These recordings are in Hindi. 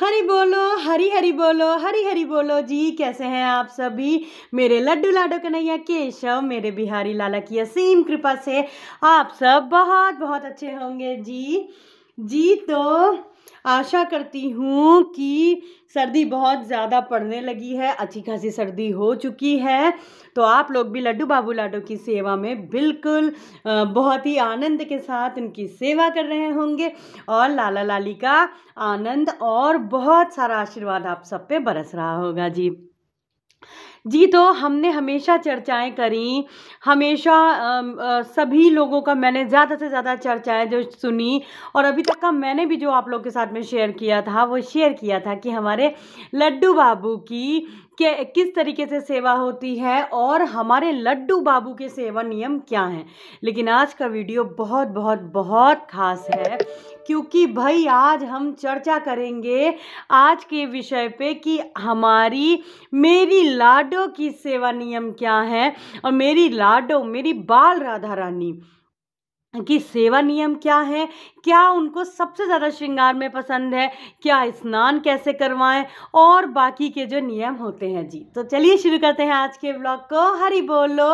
हरि बोलो, हरि हरि बोलो, हरि हरि बोलो जी। कैसे हैं आप सभी मेरे लड्डू लाडो कन्हैया केशव। मेरे बिहारी लाला की असीम कृपा से आप सब बहुत बहुत अच्छे होंगे जी। तो आशा करती हूँ कि सर्दी बहुत ज़्यादा पड़ने लगी है, अच्छी खासी सर्दी हो चुकी है। तो आप लोग भी लड्डू बाबू लाडो की सेवा में बिल्कुल बहुत ही आनंद के साथ उनकी सेवा कर रहे होंगे और लाला लाली का आनंद और बहुत सारा आशीर्वाद आप सब पे बरस रहा होगा जी। तो हमने हमेशा चर्चाएं करी, हमेशा सभी लोगों का मैंने ज़्यादा से ज़्यादा चर्चाएं जो सुनी और अभी तक का मैंने भी जो आप लोग के साथ में शेयर किया था वो शेयर किया था कि हमारे लड्डू बाबू की किस तरीके से सेवा होती है और हमारे लड्डू बाबू के सेवा नियम क्या हैं। लेकिन आज का वीडियो बहुत बहुत बहुत खास है क्योंकि भाई आज हम चर्चा करेंगे आज के विषय पे कि मेरी लाडो की सेवा नियम क्या है और मेरी लाडो मेरी बाल राधा रानी की सेवा नियम क्या है, क्या उनको सबसे ज़्यादा श्रृंगार में पसंद है, क्या स्नान कैसे करवाएं और बाकी के जो नियम होते हैं जी। तो चलिए शुरू करते हैं आज के ब्लॉग को। हरि बोलो,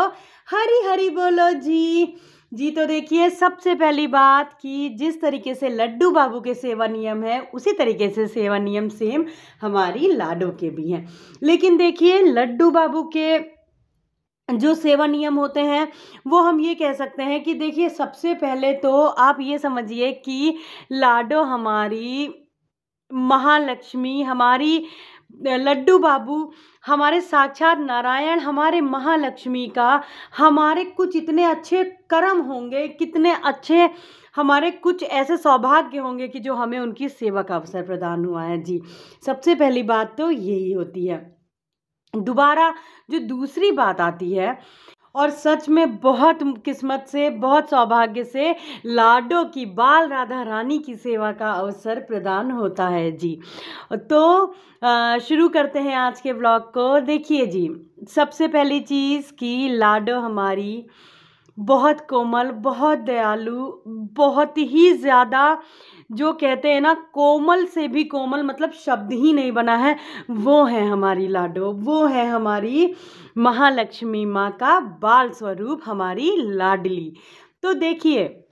हरि हरि बोलो जी। तो देखिए सबसे पहली बात कि जिस तरीके से लड्डू बाबू के सेवा नियम है उसी तरीके से सेवा नियम सेम हमारी लाडो के भी हैं। लेकिन देखिए लड्डू बाबू के जो सेवा नियम होते हैं वो हम ये कह सकते हैं कि देखिए सबसे पहले तो आप ये समझिए कि लाडो हमारी महालक्ष्मी, हमारी लड्डू बाबू हमारे साक्षात नारायण, हमारे महालक्ष्मी का हमारे कुछ इतने अच्छे कर्म होंगे, कितने अच्छे हमारे कुछ ऐसे सौभाग्य होंगे कि जो हमें उनकी सेवा का अवसर प्रदान हुआ है जी। सबसे पहली बात तो यही होती है। दोबारा जो दूसरी बात आती है और सच में बहुत किस्मत से, बहुत सौभाग्य से लाडो की बाल राधा रानी की सेवा का अवसर प्रदान होता है जी। तो शुरू करते हैं आज के ब्लॉग को। देखिए जी, सबसे पहली चीज़ कि लाडो हमारी बहुत कोमल, बहुत दयालु, बहुत ही ज़्यादा जो कहते हैं ना कोमल से भी कोमल, मतलब शब्द ही नहीं बना है, वो है हमारी लाडो, वो है हमारी महालक्ष्मी माँ का बाल स्वरूप, हमारी लाडली। तो देखिए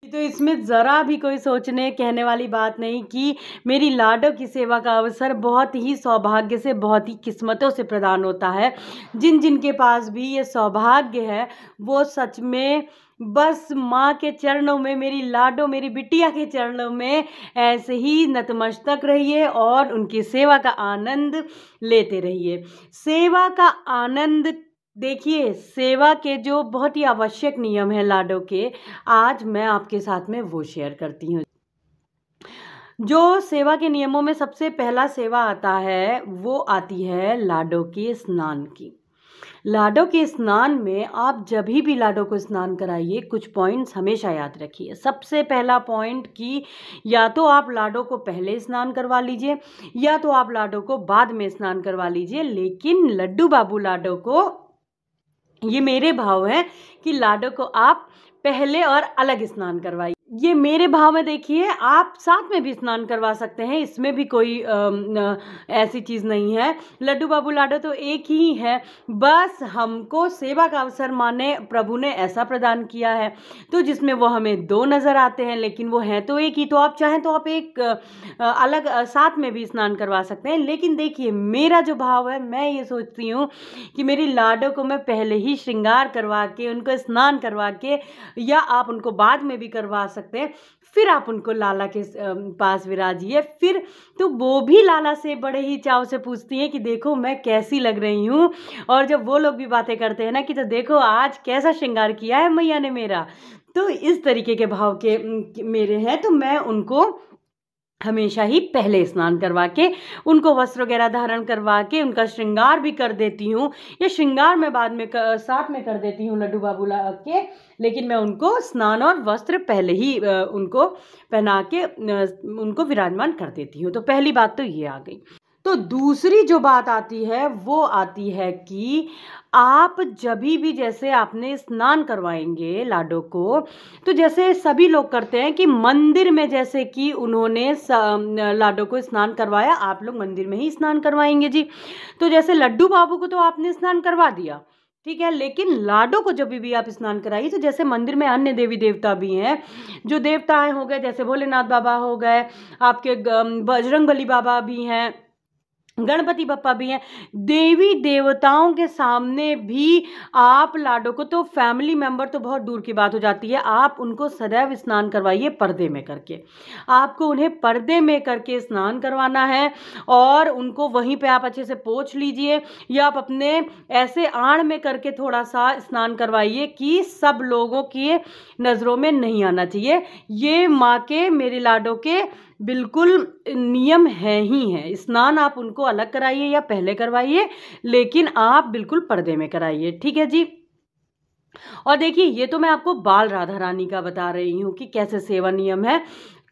तो इसमें ज़रा भी कोई सोचने कहने वाली बात नहीं कि मेरी लाडो की सेवा का अवसर बहुत ही सौभाग्य से, बहुत ही किस्मतों से प्रदान होता है। जिन जिन के पास भी ये सौभाग्य है वो सच में बस माँ के चरणों में, मेरी लाडो मेरी बिटिया के चरणों में ऐसे ही नतमस्तक रहिए और उनकी सेवा का आनंद लेते रहिए। सेवा का आनंद देखिए, सेवा के जो बहुत ही आवश्यक नियम हैं लाडो के, आज मैं आपके साथ में वो शेयर करती हूँ। जो सेवा के नियमों में सबसे पहला सेवा आता है वो आती है लाडो के स्नान की। लाडो के स्नान में आप जब भी लाडो को स्नान कराइए कुछ पॉइंट्स हमेशा याद रखिए। सबसे पहला पॉइंट कि या तो आप लाडो को पहले स्नान करवा लीजिए या तो आप लाडो को बाद में स्नान करवा लीजिए, लेकिन लड्डू बाबू लाडो को, ये मेरे भाव है कि लाडो को आप पहले और अलग स्नान करवाइए। ये मेरे भाव में देखिए, आप साथ में भी स्नान करवा सकते हैं, इसमें भी कोई ऐसी चीज़ नहीं है। लड्डू बाबू लाडो तो एक ही है, बस हमको सेवा का अवसर माने प्रभु ने ऐसा प्रदान किया है तो जिसमें वो हमें दो नज़र आते हैं, लेकिन वो हैं तो एक ही। तो आप चाहें तो आप एक अलग साथ में भी स्नान करवा सकते हैं। लेकिन देखिए मेरा जो भाव है, मैं ये सोचती हूँ कि मेरी लाडो को मैं पहले ही श्रृंगार करवा के, उनको स्नान करवा के, या आप उनको बाद में भी करवा सकते हैं, फिर आप उनको लाला के पास विराजिए। फिर तो वो भी लाला से बड़े ही चाव से पूछती हैं कि देखो मैं कैसी लग रही हूँ, और जब वो लोग भी बातें करते हैं ना कि तो देखो आज कैसा श्रृंगार किया है मैया ने मेरा, तो इस तरीके के भाव के मेरे हैं। तो मैं उनको हमेशा ही पहले स्नान करवा के, उनको वस्त्र वगैरह धारण करवा के, उनका श्रृंगार भी कर देती हूँ। ये श्रृंगार मैं बाद में साथ में कर देती हूँ लड्डू बाबू के, लेकिन मैं उनको स्नान और वस्त्र पहले ही उनको पहना के उनको विराजमान कर देती हूँ। तो पहली बात तो ये आ गई। तो दूसरी जो बात आती है वो आती है कि आप जभी भी जैसे आपने स्नान करवाएंगे लाडो को, तो जैसे सभी लोग करते हैं कि मंदिर में जैसे कि उन्होंने लाडो को स्नान करवाया, आप लोग मंदिर में ही स्नान करवाएंगे जी। तो जैसे लड्डू बाबू को तो आपने स्नान करवा दिया, ठीक है, लेकिन लाडो को जब भी आप स्नान कराइए तो जैसे मंदिर में अन्य देवी देवता भी हैं, जो देवताएं हो गए, जैसे भोलेनाथ बाबा हो गए, आपके बजरंगबली बाबा भी हैं, गणपति बप्पा भी हैं, देवी देवताओं के सामने भी आप लाडो को, तो फैमिली मेंबर तो बहुत दूर की बात हो जाती है, आप उनको सदैव स्नान करवाइए पर्दे में करके। आपको उन्हें पर्दे में करके स्नान करवाना है और उनको वहीं पे आप अच्छे से पोंछ लीजिए, या आप अपने ऐसे आड़ में करके थोड़ा सा स्नान करवाइए कि सब लोगों की नज़रों में नहीं आना चाहिए। ये माँ के, मेरे लाडो के बिल्कुल नियम है ही है। स्नान आप उनको अलग कराइए या पहले करवाइए, लेकिन आप बिल्कुल पर्दे में कराइए, ठीक है जी। और देखिए, ये तो मैं आपको बाल राधा रानी का बता रही हूँ कि कैसे सेवा नियम है,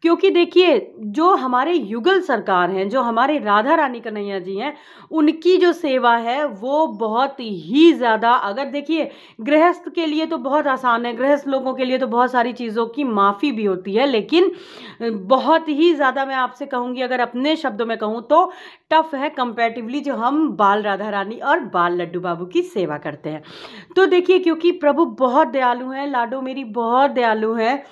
क्योंकि देखिए जो हमारे युगल सरकार हैं, जो हमारे राधा रानी कन्हैया जी हैं, उनकी जो सेवा है वो बहुत ही ज़्यादा, अगर देखिए गृहस्थ के लिए तो बहुत आसान है, गृहस्थ लोगों के लिए तो बहुत सारी चीज़ों की माफ़ी भी होती है, लेकिन बहुत ही ज़्यादा मैं आपसे कहूँगी, अगर अपने शब्दों में कहूँ तो टफ है कंपैरेटिवली जो हम बाल राधा रानी और बाल लड्डू बाबू की सेवा करते हैं। तो देखिए, क्योंकि प्रभु बहुत दयालु हैं, लाडो मेरी बहुत दयालु है,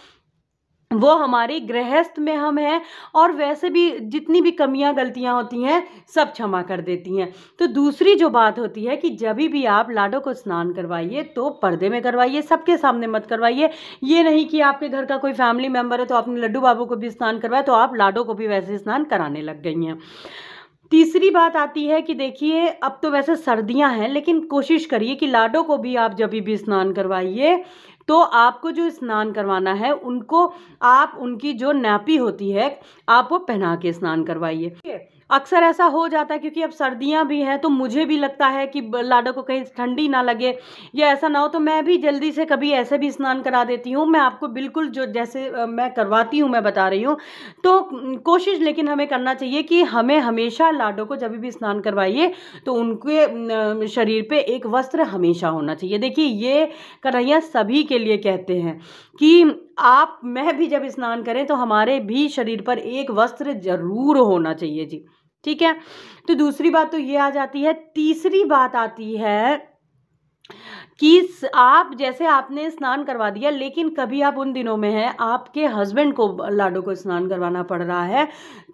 वो हमारी गृहस्थ में हम हैं, और वैसे भी जितनी भी कमियां गलतियां होती हैं सब क्षमा कर देती हैं। तो दूसरी जो बात होती है कि जब भी आप लाडो को स्नान करवाइए तो पर्दे में करवाइए, सबके सामने मत करवाइए। ये नहीं कि आपके घर का कोई फैमिली मेम्बर है तो आपने लड्डू बाबू को भी स्नान करवाया तो आप लाडो को भी वैसे स्नान कराने लग गई हैं। तीसरी बात आती है कि देखिए, अब तो वैसे सर्दियां हैं, लेकिन कोशिश करिए कि लाडो को भी आप जब भी स्नान करवाइए तो आपको जो स्नान करवाना है उनको आप उनकी जो नैपी होती है आप वो पहना के स्नान करवाइए। अक्सर ऐसा हो जाता है क्योंकि अब सर्दियां भी हैं, तो मुझे भी लगता है कि लाडो को कहीं ठंडी ना लगे या ऐसा ना हो, तो मैं भी जल्दी से कभी ऐसे भी स्नान करा देती हूँ। मैं आपको बिल्कुल जो जैसे मैं करवाती हूँ मैं बता रही हूँ। तो कोशिश लेकिन हमें करना चाहिए कि हमें हमेशा लाडो को जब भी स्नान करवाइए तो उनके शरीर पे एक वस्त्र हमेशा होना चाहिए। देखिए, ये कन्हैया सभी के लिए कहते हैं कि आप, मैं भी जब स्नान करें तो हमारे भी शरीर पर एक वस्त्र जरूर होना चाहिए जी, ठीक है। तो दूसरी बात तो ये आ जाती है। तीसरी बात आती है कि आप जैसे आपने स्नान करवा दिया, लेकिन कभी आप उन दिनों में हैं आपके हस्बैंड को लाडो को स्नान करवाना पड़ रहा है,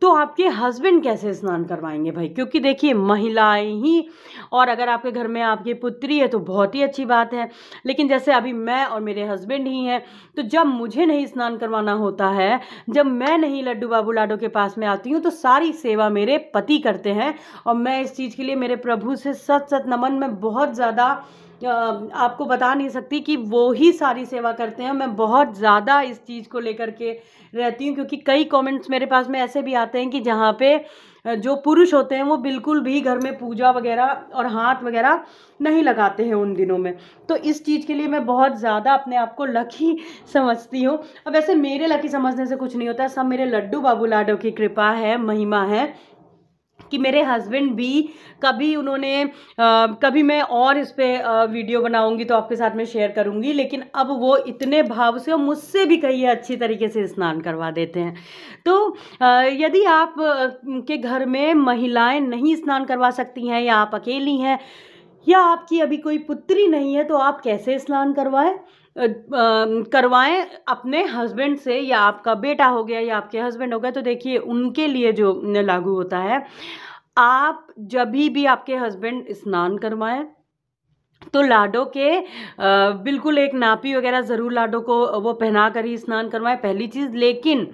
तो आपके हस्बैंड कैसे स्नान करवाएंगे भाई? क्योंकि देखिए, महिलाएं ही, और अगर आपके घर में आपकी पुत्री है तो बहुत ही अच्छी बात है, लेकिन जैसे अभी मैं और मेरे हस्बैंड ही हैं, तो जब मुझे नहीं स्नान करवाना होता है, जब मैं नहीं लड्डू बाबू लाडो के पास में आती हूँ, तो सारी सेवा मेरे पति करते हैं। और मैं इस चीज़ के लिए मेरे प्रभु से सत सत नमन, मैं बहुत ज़्यादा आपको बता नहीं सकती कि वो ही सारी सेवा करते हैं। मैं बहुत ज़्यादा इस चीज़ को लेकर के रहती हूँ, क्योंकि कई कमेंट्स मेरे पास में ऐसे भी आते हैं कि जहाँ पे जो पुरुष होते हैं वो बिल्कुल भी घर में पूजा वगैरह और हाथ वगैरह नहीं लगाते हैं उन दिनों में। तो इस चीज़ के लिए मैं बहुत ज़्यादा अपने आप को लकी समझती हूँ। अब वैसे मेरे लकी समझने से कुछ नहीं होता है, सब मेरे लड्डू बाबू लाडो की कृपा है, महिमा है कि मेरे हस्बैंड भी कभी उन्होंने कभी मैं और इस पे वीडियो बनाऊंगी तो आपके साथ में शेयर करूंगी, लेकिन अब वो इतने भाव से और मुझसे भी कहीं अच्छी तरीके से स्नान करवा देते हैं। तो यदि आप के घर में महिलाएं नहीं स्नान करवा सकती हैं, या आप अकेली हैं, या आपकी अभी कोई पुत्री नहीं है, तो आप कैसे स्नान करवाएं अपने हस्बैंड से, या आपका बेटा हो गया या आपके हस्बैंड हो गए, तो देखिए उनके लिए जो लागू होता है, आप जब भी आपके हस्बैंड स्नान करवाएं तो लाडो के बिल्कुल एक नापी वगैरह ज़रूर लाडो को वो पहना कर ही स्नान करवाएं, पहली चीज़। लेकिन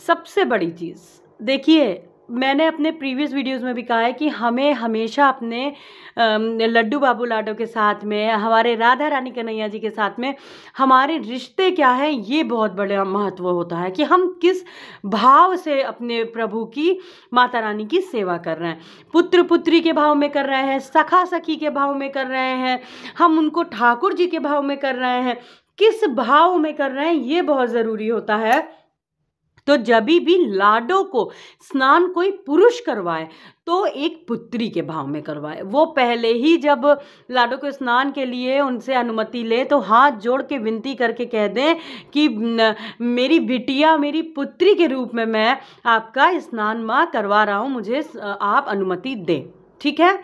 सबसे बड़ी चीज़ देखिए, मैंने अपने प्रीवियस वीडियोस में भी कहा है कि हमें हमेशा अपने लड्डू बाबू लाडो के साथ में, हमारे राधा रानी कन्हैया जी के साथ में हमारे रिश्ते क्या है, ये बहुत बड़ा महत्व होता है कि हम किस भाव से अपने प्रभु की, माता रानी की सेवा कर रहे हैं। पुत्र पुत्री के भाव में कर रहे हैं, सखा सखी के भाव में कर रहे हैं, हम उनको ठाकुर जी के भाव में कर रहे हैं, किस भाव में कर रहे हैं, ये बहुत ज़रूरी होता है। तो जब भी लाडो को स्नान कोई पुरुष करवाए तो एक पुत्री के भाव में करवाए। वो पहले ही जब लाडो को स्नान के लिए उनसे अनुमति ले तो हाथ जोड़ के विनती करके कह दें कि मेरी बिटिया, मेरी पुत्री के रूप में मैं आपका स्नान माँ करवा रहा हूँ, मुझे आप अनुमति दें। ठीक है,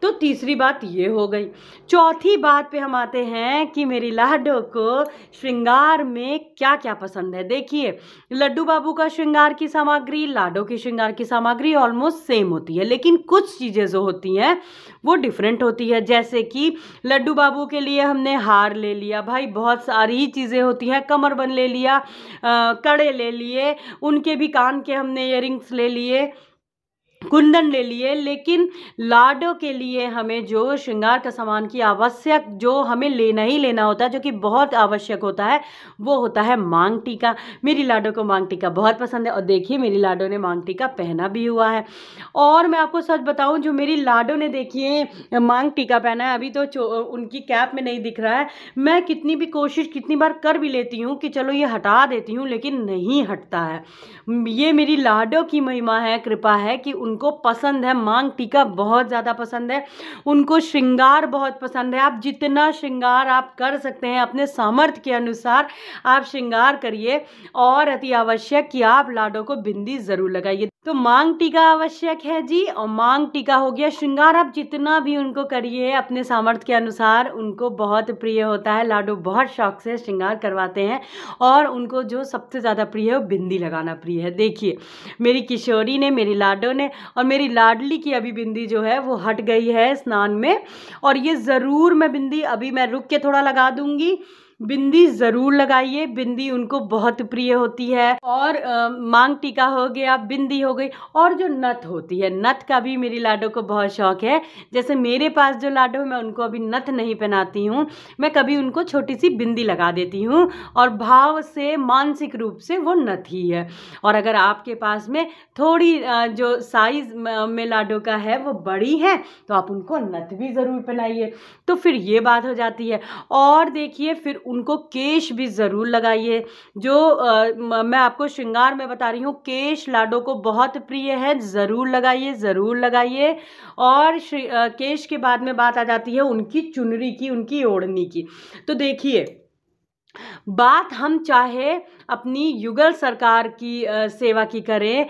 तो तीसरी बात ये हो गई। चौथी बात पे हम आते हैं कि मेरी लाडो को श्रृंगार में क्या क्या पसंद है। देखिए, लड्डू बाबू का श्रृंगार की सामग्री, लाडो की श्रृंगार की सामग्री ऑलमोस्ट सेम होती है, लेकिन कुछ चीज़ें जो होती हैं वो डिफरेंट होती है। जैसे कि लड्डू बाबू के लिए हमने हार ले लिया, भाई बहुत सारी ही चीज़ें होती हैं, कमरबंद ले लिया, कड़े ले लिए, उनके भी कान के हमने इयररिंग्स ले लिए, कुंदन ले लिए, लेकिन लाडो के लिए हमें जो श्रृंगार का सामान की आवश्यक, जो हमें लेना ही लेना होता है, जो कि बहुत आवश्यक होता है, वो होता है मांग टीका। मेरी लाडो को मांग टीका बहुत पसंद है और देखिए मेरी लाडो ने मांग टीका पहना भी हुआ है। और मैं आपको सच बताऊं, जो मेरी लाडो ने देखिए मांग टीका पहना है, अभी तो उनकी कैप में नहीं दिख रहा है, मैं कितनी भी कोशिश कितनी बार कर भी लेती हूँ कि चलो ये हटा देती हूँ, लेकिन नहीं हटता है। ये मेरी लाडो की महिमा है, कृपा है कि उनको पसंद है, मांग टीका बहुत ज़्यादा पसंद है, उनको श्रृंगार बहुत पसंद है। आप जितना श्रृंगार आप कर सकते हैं अपने सामर्थ्य के अनुसार आप श्रृंगार करिए, और अति आवश्यक कि आप लाडो को बिंदी ज़रूर लगाइए। तो मांग टीका आवश्यक है जी, और मांग टीका हो गया। श्रृंगार आप जितना भी उनको करिए अपने सामर्थ्य के अनुसार, उनको बहुत प्रिय होता है। लाडो बहुत शौक से श्रृंगार करवाते हैं और उनको जो सबसे ज़्यादा प्रिय है वो बिंदी लगाना प्रिय है। देखिए मेरी किशोरी ने, मेरी लाडो ने, और मेरी लाडली की अभी बिंदी जो है वो हट गई है स्नान में, और ये ज़रूर मैं बिंदी अभी मैं रुक के थोड़ा लगा दूंगी। बिंदी ज़रूर लगाइए, बिंदी उनको बहुत प्रिय होती है। और मांग टीका हो गया, बिंदी हो गई, और जो नथ होती है, नथ का भी मेरी लाडो को बहुत शौक है। जैसे मेरे पास जो लाडो है, मैं उनको अभी नथ नहीं पहनाती हूँ, मैं कभी उनको छोटी सी बिंदी लगा देती हूँ, और भाव से मानसिक रूप से वो नथ ही है। और अगर आपके पास में थोड़ी जो साइज में लाडो का है वो बड़ी है, तो आप उनको नथ भी ज़रूर पहनाइए। तो फिर ये बात हो जाती है। और देखिए फिर उनको केश भी ज़रूर लगाइए। जो मैं आपको श्रृंगार में बता रही हूँ, केश लाडो को बहुत प्रिय है, ज़रूर लगाइए, ज़रूर लगाइए। और केश के बाद में बात आ जाती है उनकी चुनरी की, उनकी ओढ़नी की। तो देखिए, बात हम चाहे अपनी युगल सरकार की सेवा की करें,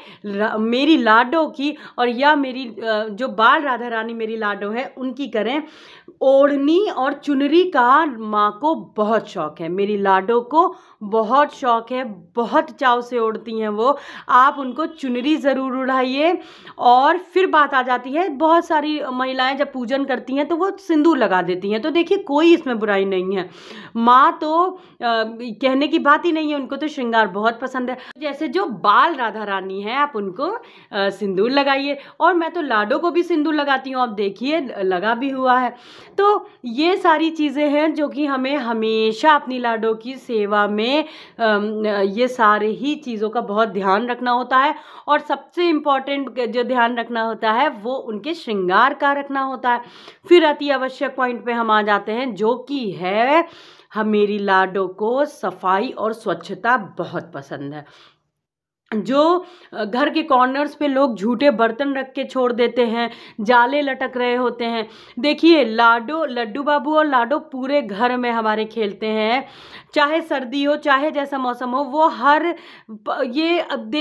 मेरी लाडो की, और या मेरी जो बाल राधा रानी मेरी लाडो है उनकी करें, ओढ़नी और चुनरी का माँ को बहुत शौक है। मेरी लाडो को बहुत शौक है, बहुत चाव से ओढ़ती हैं वो। आप उनको चुनरी ज़रूर उड़ाइए। और फिर बात आ जाती है, बहुत सारी महिलाएं जब पूजन करती हैं तो वो सिंदूर लगा देती हैं, तो देखिए कोई इसमें बुराई नहीं है। माँ तो कहने की बात ही नहीं है, उनको तो श्रृंगार बहुत पसंद है। जैसे जो बाल राधा रानी है, आप उनको सिंदूर लगाइए। और मैं तो लाडो को भी सिंदूर लगाती हूँ, आप देखिए लगा भी हुआ है। तो ये सारी चीज़ें हैं जो कि हमें हमेशा अपनी लाडो की सेवा में ये सारे ही चीज़ों का बहुत ध्यान रखना होता है। और सबसे इम्पॉर्टेंट जो ध्यान रखना होता है वो उनके श्रृंगार का रखना होता है। फिर अति आवश्यक पॉइंट पे हम आ जाते हैं, जो कि है मेरी लाडो को सफाई और स्वच्छता बहुत पसंद है। जो घर के कॉर्नर्स पे लोग झूठे बर्तन रख के छोड़ देते हैं, जाले लटक रहे होते हैं, देखिए लड्डू बाबू और लाडो पूरे घर में हमारे खेलते हैं, चाहे सर्दी हो चाहे जैसा मौसम हो। वो हर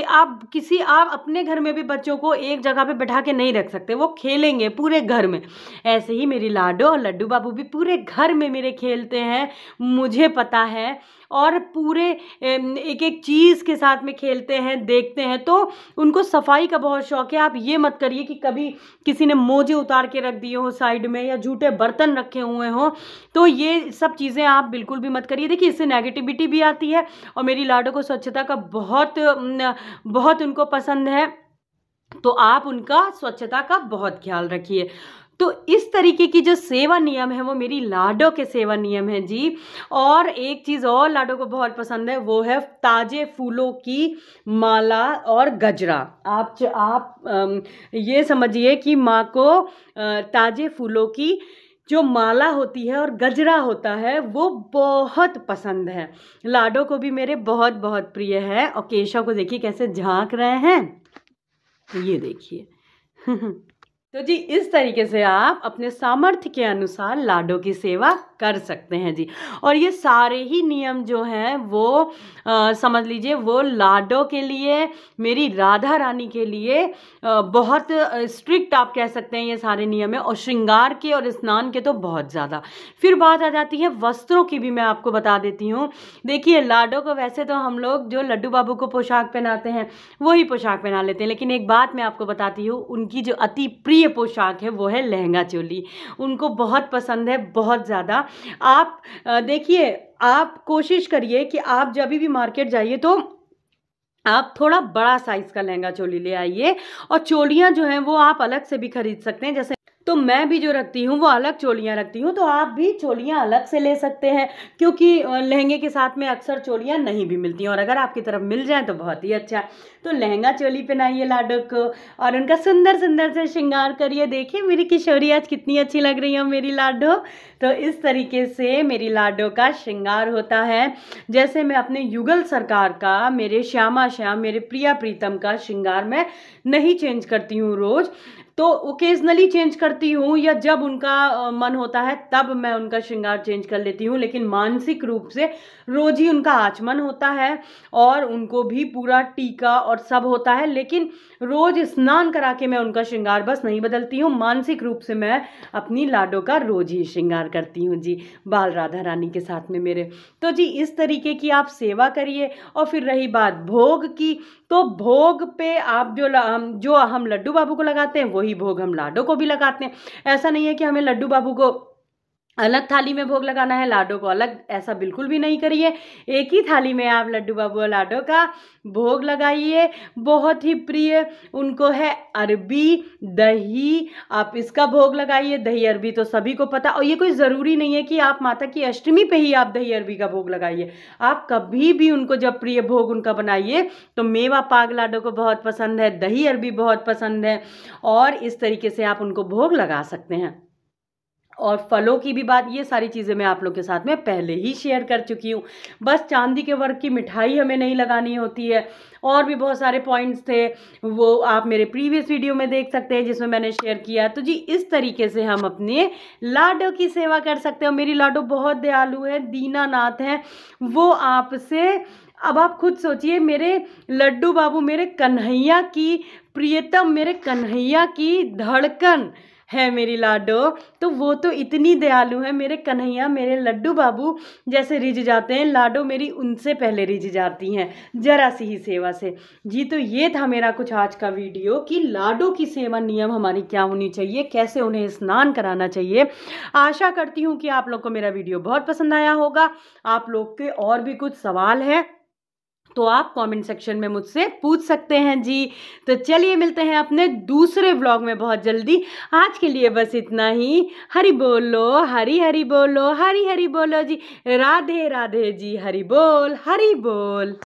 आप अपने घर में भी बच्चों को एक जगह पे बैठा के नहीं रख सकते, वो खेलेंगे पूरे घर में। ऐसे ही मेरी लाडो और लड्डू बाबू भी पूरे घर में मेरे खेलते हैं, मुझे पता है। और पूरे एक एक चीज़ के साथ में खेलते हैं, देखते हैं। तो उनको सफाई का बहुत शौक है। आप ये मत करिए कि कभी किसी ने मोजे उतार के रख दिए हो साइड में, या झूठे बर्तन रखे हुए हों, तो ये सब चीज़ें आप बिल्कुल भी मत करिए। देखिए इससे नेगेटिविटी भी आती है। और मेरी लाडो को स्वच्छता का बहुत उनको पसंद है, तो आप उनका स्वच्छता का बहुत ख्याल रखिए। तो इस तरीके की जो सेवा नियम है वो मेरी लाडो के सेवा नियम है जी। और एक चीज़ और लाडो को बहुत पसंद है, वो है ताजे फूलों की माला और गजरा। आप ये समझिए कि माँ को ताजे फूलों की जो माला होती है और गजरा होता है वो बहुत पसंद है। लाडो को भी मेरे बहुत बहुत प्रिय है। और केशव को देखिए कैसे झांक रहे हैं, ये देखिए। तो जी इस तरीके से आप अपने सामर्थ्य के अनुसार लाडो की सेवा कर सकते हैं जी। और ये सारे ही नियम जो हैं वो समझ लीजिए वो लाडो के लिए, मेरी राधा रानी के लिए बहुत स्ट्रिक्ट आप कह सकते हैं ये सारे नियम है। और श्रृंगार के और स्नान के तो बहुत ज़्यादा। फिर बात आ जाती है वस्त्रों की भी, मैं आपको बता देती हूँ। देखिए लाडो को वैसे तो हम लोग जो लड्डू बाबू को पोशाक पहनाते हैं वही पोशाक पहना लेते हैं, लेकिन एक बात मैं आपको बताती हूँ, उनकी जो अति प्रिय पोशाक है वो है लहंगा चोली। उनको बहुत पसंद है, बहुत ज़्यादा। आप देखिए, आप कोशिश करिए कि आप जब भी मार्केट जाइए तो आप थोड़ा बड़ा साइज का लहंगा चोली ले आइए। और चोलियाँ जो हैं वो आप अलग से भी खरीद सकते हैं, जैसे तो मैं भी जो रखती हूँ वो अलग चोलियाँ रखती हूँ, तो आप भी चोलियाँ अलग से ले सकते हैं, क्योंकि लहंगे के साथ में अक्सर चोलियाँ नहीं भी मिलती हैं। और अगर आपकी तरफ मिल जाए तो बहुत ही अच्छा। तो लहंगा चोली पहनाइए लाडो को और उनका सुंदर सुंदर से श्रृंगार करिए। देखिए मेरी किशोरी आज कितनी अच्छी लग रही है मेरी लाडो। तो इस तरीके से मेरी लाडो का श्रृंगार होता है। जैसे मैं अपने युगल सरकार का, मेरे श्यामा श्याम, मेरे प्रिया प्रीतम का श्रृंगार मैं नहीं चेंज करती हूँ रोज़, तो ओकेजनली चेंज करती हूँ, या जब उनका मन होता है तब मैं उनका श्रृंगार चेंज कर लेती हूँ। लेकिन मानसिक रूप से रोज ही उनका आचमन होता है और उनको भी पूरा टीका और सब होता है, लेकिन रोज स्नान करा के मैं उनका श्रृंगार बस नहीं बदलती हूँ। मानसिक रूप से मैं अपनी लाडो का रोज ही श्रृंगार करती हूँ जी, बाल राधा रानी के साथ में मेरे। तो जी इस तरीके की आप सेवा करिए। और फिर रही बात भोग की, तो भोग पे आप जो हम लड्डू बाबू को लगाते हैं वही भोग हम लाडो को भी लगाते हैं। ऐसा नहीं है कि हमें लड्डू बाबू को अलग थाली में भोग लगाना है, लाडो को अलग, ऐसा बिल्कुल भी नहीं करिए। एक ही थाली में आप लड्डू बाबू और लाडो का भोग लगाइए। बहुत ही प्रिय उनको है अरबी दही, आप इसका भोग लगाइए। दही अरबी तो सभी को पता, और ये कोई ज़रूरी नहीं है कि आप माता की अष्टमी पे ही आप दही अरबी का भोग लगाइए। आप कभी भी उनको जब प्रिय भोग उनका बनाइए तो मेवा पाग लाडो को बहुत पसंद है, दही अरबी बहुत पसंद है, और इस तरीके से आप उनको भोग लगा सकते हैं। और फलों की भी बात, ये सारी चीज़ें मैं आप लोग के साथ में पहले ही शेयर कर चुकी हूँ। बस चांदी के वर्क की मिठाई हमें नहीं लगानी होती है। और भी बहुत सारे पॉइंट्स थे, वो आप मेरे प्रीवियस वीडियो में देख सकते हैं जिसमें मैंने शेयर किया। तो जी इस तरीके से हम अपने लाडो की सेवा कर सकते हो। मेरी लाडो बहुत दयालु है, दीनानाथ है वो आपसे। अब आप खुद सोचिए, मेरे लड्डू बाबू, मेरे कन्हैया की प्रियतम, मेरे कन्हैया की धड़कन है मेरी लाडो, तो वो तो इतनी दयालु है। मेरे कन्हैया, मेरे लड्डू बाबू जैसे रिझ जाते हैं, लाडो मेरी उनसे पहले रिझ जाती हैं जरा सी ही सेवा से जी। तो ये था मेरा कुछ आज का वीडियो कि लाडो की सेवा नियम हमारी क्या होनी चाहिए, कैसे उन्हें स्नान कराना चाहिए। आशा करती हूँ कि आप लोग को मेरा वीडियो बहुत पसंद आया होगा। आप लोग के और भी कुछ सवाल हैं तो आप कमेंट सेक्शन में मुझसे पूछ सकते हैं जी। तो चलिए मिलते हैं अपने दूसरे व्लॉग में बहुत जल्दी। आज के लिए बस इतना ही। हरि बोलो, हरि हरि बोलो, हरि हरि बोलो जी। राधे राधे जी, हरि बोल, हरि बोल।